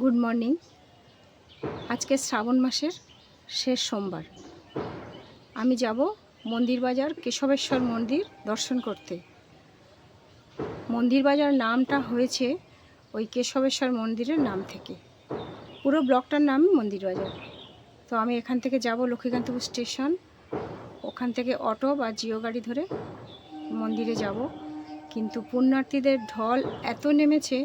Good morning. আজকে শ্রাবণ মাসের শেষ সোমবার। আমি যাব মন্দির বাজার কেশবেশ্বর মন্দির দর্শন করতে। মন্দির বাজার নামটা হয়েছে ওই কেশবেশ্বর মন্দিরের নাম থেকে। পুরো ব্লকটার নামই মন্দির বাজার। তো আমি এখান থেকে যাব লক্ষ্মীকান্তপুর স্টেশন, ওখান থেকে অটো বা জিও গাড়ি ধরে মন্দিরে যাব। কিন্তু পুণ্যার্থীদের ঢল এত নেমেছে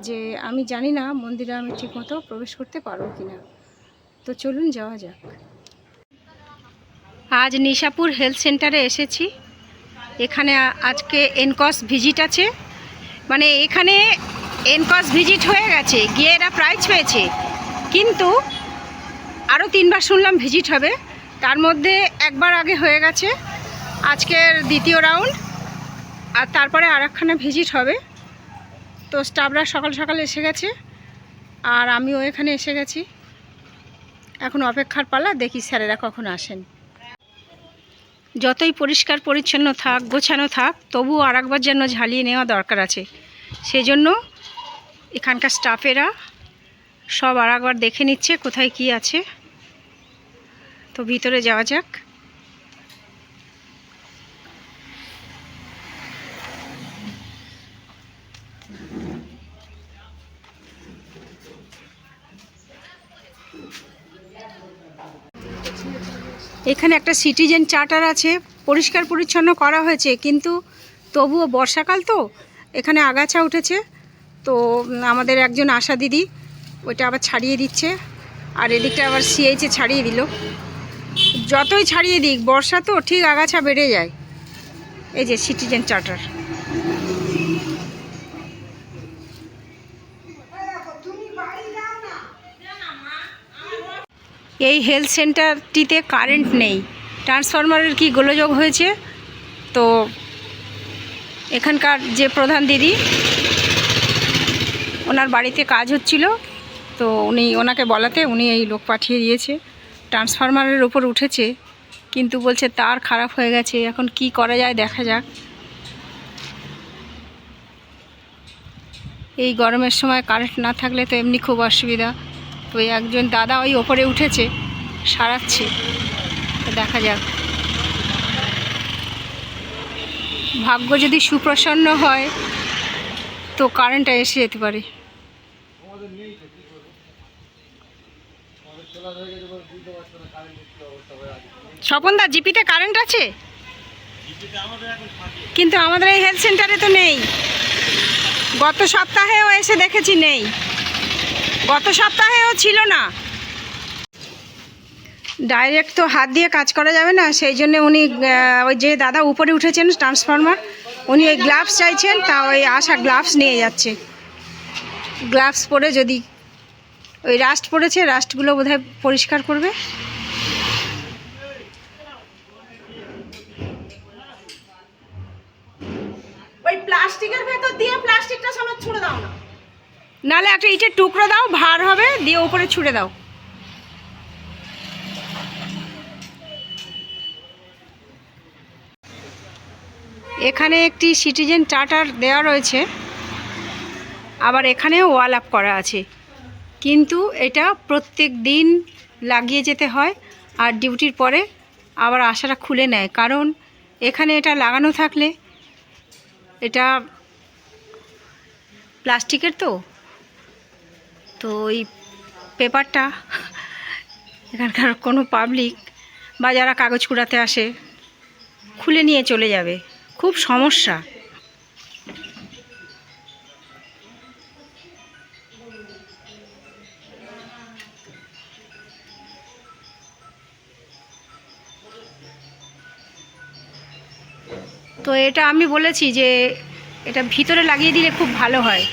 যে আমি জানি না মন্দিরে আমি ঠিকমতো প্রবেশ করতে পারবো কিনা। তো চলুন যাওয়া যাক। আজ নিশাপুর হেলথ সেন্টারে এসেছি। এখানে আজকে এনকস ভিজিট আছে, মানে এখানে এনকস ভিজিট হয়ে গেছে, গিয়ে এরা প্রাইজ পেয়েছে, কিন্তু আরও 3বার শুনলাম ভিজিট হবে। তার মধ্যে একবার আগে হয়ে গেছে, আজকের দ্বিতীয় রাউন্ড, আর তারপরে আরেকখানা ভিজিট হবে। তো স্টাফরা সকাল সকাল এসে গেছে, আর আমিও এখানে এসে গেছি। এখন অপেক্ষার পালা, দেখি স্যারেরা কখন আসেন। যতই পরিষ্কার পরিচ্ছন্ন থাক, গোছানো থাক, তবুও আরেকবার যেন ঝালিয়ে নেওয়া দরকার আছে। সেই জন্য এখানকার স্টাফেরা সব আরেকবার দেখে নিচ্ছে কোথায় কি আছে। তো ভিতরে যাওয়া যাক। এখানে একটা সিটিজেন চার্টার আছে, পরিষ্কার পরিচ্ছন্ন করা হয়েছে, কিন্তু তবুও বর্ষাকাল তো এখানে আগাছা উঠেছে। তো আমাদের একজন আশা দিদি ওইটা আবার ছাড়িয়ে দিচ্ছে, আর এদিকটা আবার সিএইচে ছাড়িয়ে দিল। যতই ছাড়িয়ে দিক, বর্ষা তো ঠিক আগাছা বেড়ে যায়। এই যে সিটিজেন চার্টার। এই হেলথ সেন্টারটিতে কারেন্ট নেই, ট্রান্সফরমারের কি গোলযোগ হয়েছে। তো এখানকার যে প্রধান দিদি, ওনার বাড়িতে কাজ হচ্ছিল, তো ওনাকে বলাতে উনি এই লোক পাঠিয়ে দিয়েছে। ট্রান্সফরমারের ওপর উঠেছে, কিন্তু বলছে তার খারাপ হয়ে গেছে, এখন কি করা যায় দেখা যাক। এই গরমের সময় কারেন্ট না থাকলে তো এমনি খুব অসুবিধা। তো একজন দাদা ওই ওপরে উঠেছে, সারাচ্ছে, দেখা যাক। ভাগ্য যদি সুপ্রসন্ন হয় তো কারেন্টটা এসে যেতে পারে। স্বপনদা, জিপিতে কারেন্ট আছে, কিন্তু আমাদের এই হেলথ সেন্টারে তো নেই। গত সপ্তাহেও এসে দেখেছি নেই, গত সপ্তাহেও ছিল না। ডাইরেক্ট তো হাত দিয়ে কাজ করা যাবে না, সেই জন্য উনি ওই যে দাদা উপরে উঠেছেন ট্রান্সফরমার, উনি ওই গ্লাভস চাইছেন, তা ওই আশা গ্লাভস নিয়ে যাচ্ছে। গ্লাভস পরে, যদি ওই রাস্ট পড়েছে, রাস্টগুলো বোধহয় পরিষ্কার করবে। ওই প্লাস্টিকের ভেতর দিয়ে প্লাস্টিকটা সমেত ছুঁড়ে দাও না, নাহলে একটা ইটের টুকরো দাও, ভার হবে, দিয়ে উপরে ছুঁড়ে দাও। এখানে একটি সিটিজেন চার্টার দেওয়া রয়েছে, আবার এখানেও ওয়াল আপ করা আছে, কিন্তু এটা প্রত্যেক দিন লাগিয়ে যেতে হয়, আর ডিউটির পরে আবার আশাটা খুলে নেয়। কারণ এখানে এটা লাগানো থাকলে, এটা প্লাস্টিকের তো ওই পেপারটা এখানকার কোনো পাবলিক বা যারা কাগজ কুড়াতে আসে খুলে নিয়ে চলে যাবে, খুব সমস্যা। তো এটা আমি বলেছি যে এটা ভিতরে লাগিয়ে দিলে খুব ভালো হয়,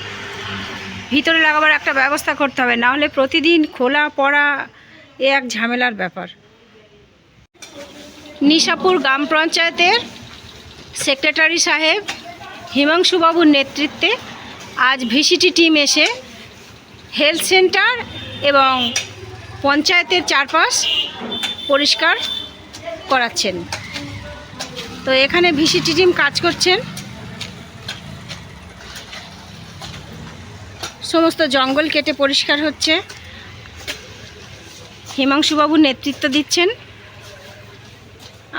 ভিতরে লাগাবার একটা ব্যবস্থা করতে হবে, না হলে প্রতিদিন খোলা পড়া এ এক ঝামেলার ব্যাপার। নিশাপুর গ্রাম পঞ্চায়েতের সেক্রেটারি সাহেব হিমাংশুবাবুর নেতৃত্বে আজ ভিসিটি টিম এসে হেলথ সেন্টার এবং পঞ্চায়েতের চারপাশ পরিষ্কার করাচ্ছেন। তো এখানে ভিসিটি টিম কাজ করছেন, সমস্ত জঙ্গল কেটে পরিষ্কার হচ্ছে। হিমাংশুবাবু নেতৃত্ব দিচ্ছেন,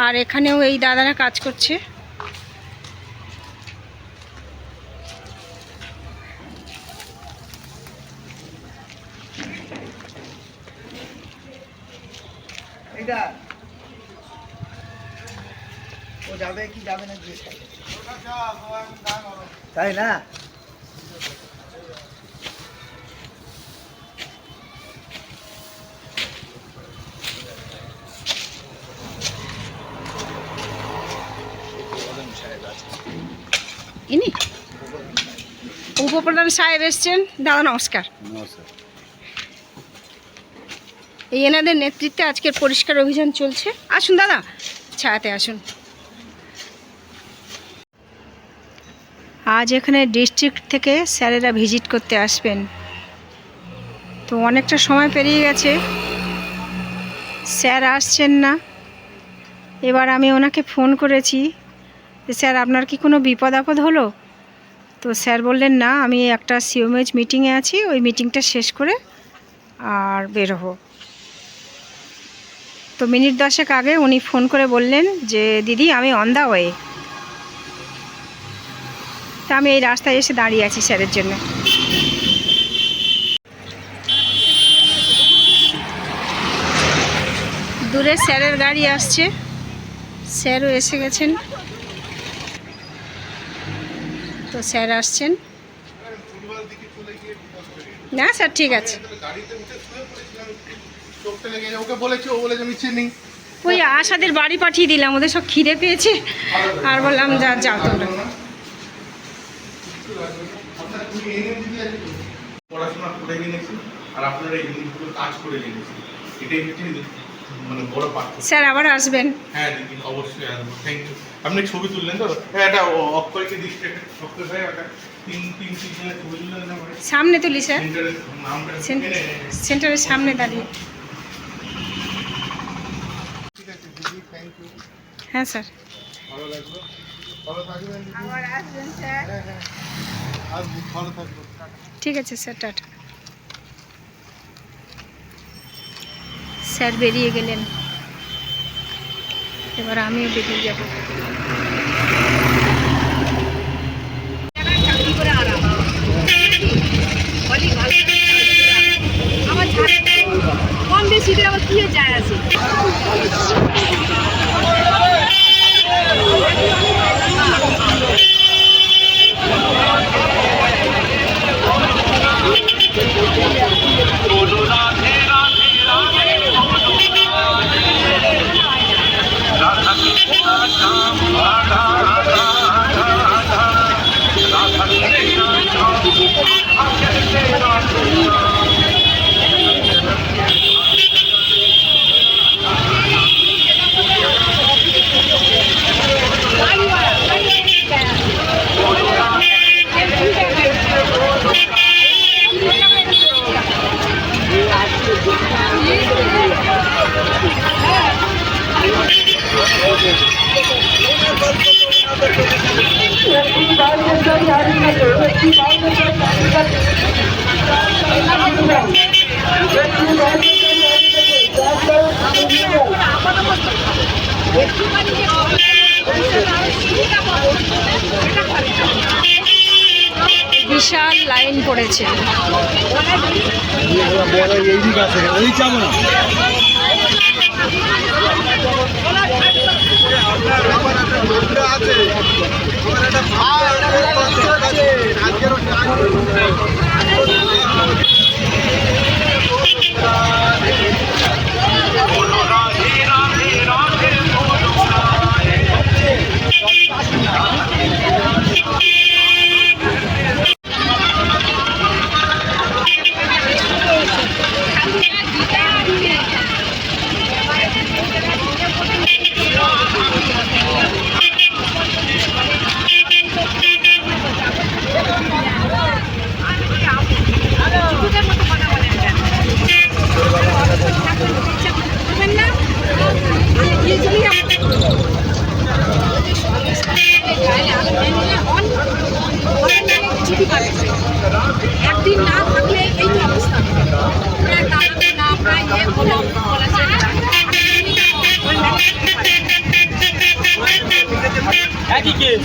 আর এখানেও এই দাদারা কাজ করছে। তাই না? ইনি উপপ্রধান সাহেব এসছেন। দাদা নমস্কার। এই এনাদের নেতৃত্বে আজকের পরিষ্কার অভিযান চলছে। আসুন দাদা, ছায়াতে আসুন। আজ এখানে ডিস্ট্রিক্ট থেকে স্যারেরা ভিজিট করতে আসবেন, তো অনেকটা সময় পেরিয়ে গেছে, স্যার আসছেন না। এবার আমি ওনাকে ফোন করেছি যে স্যার আপনার কি কোনো বিপদ আপদ হলো? তো স্যার বললেন না, আমি একটা সিওমএইচ মিটিংয়ে আছি, ওই মিটিংটা শেষ করে আর বেরোবো। তো মিনিট 10 আগে উনি ফোন করে বললেন যে দিদি আমি অন দ্য ওয়ে। তা আমি এই রাস্তায় এসে দাঁড়িয়ে আছি স্যারের জন্য। দূরে স্যারের গাড়ি আসছে, স্যারও এসে গেছেন। তো স্যার আসছেন না? স্যার ঠিক আছে। ওই আশাদের বাড়ি পাঠিয়ে দিলাম, ওদের সব খিদে পেয়েছে, আর বললাম যা যাও তোমরা। পড়াশোনা করে জেনেছি আর আপনারা এই জিনিসগুলো কাজ করে জেনেছি, এটাই হচ্ছে মানে বড় পার্থক্য। স্যার আবার আসবেন? হ্যাঁ দিদি অবশ্যই আসবো, থ্যাংক ইউ। আপনি ছবি তুললেন তো? হ্যাঁ, এটা অক্ষয়কে দিচ্ছে, অক্ষয় ভাই ওটা তিন জনের ছবি তুললেন না? সামনে তুলি স্যার, সেন্টারের নামটা সেন্টারের সামনে দাঁড়িয়ে। ঠিক আছে দিদি, থ্যাংক ইউ। হ্যাঁ স্যার, ভালো লাগলো, ভালো থাকবেন। আবার আসবেন স্যার। হ্যাঁ হ্যাঁ আসবো, ভালো থাকবো। ঠিক আছে স্যার, টাটা। স্যার বেরিয়ে গেলেন, এবার আমিও বেরিয়ে যাব। কম বেশি আবার কি যায় আছে? বিশাল লাইন পড়েছে। একই কেস।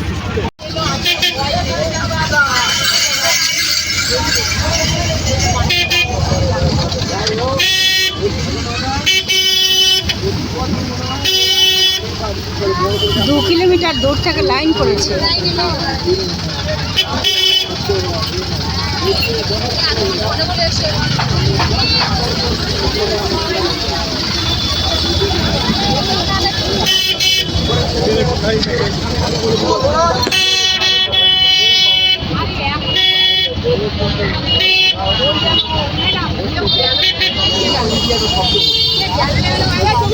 দু কিলোমিটার দূর থেকে লাইন পড়েছে। ম্যাডাম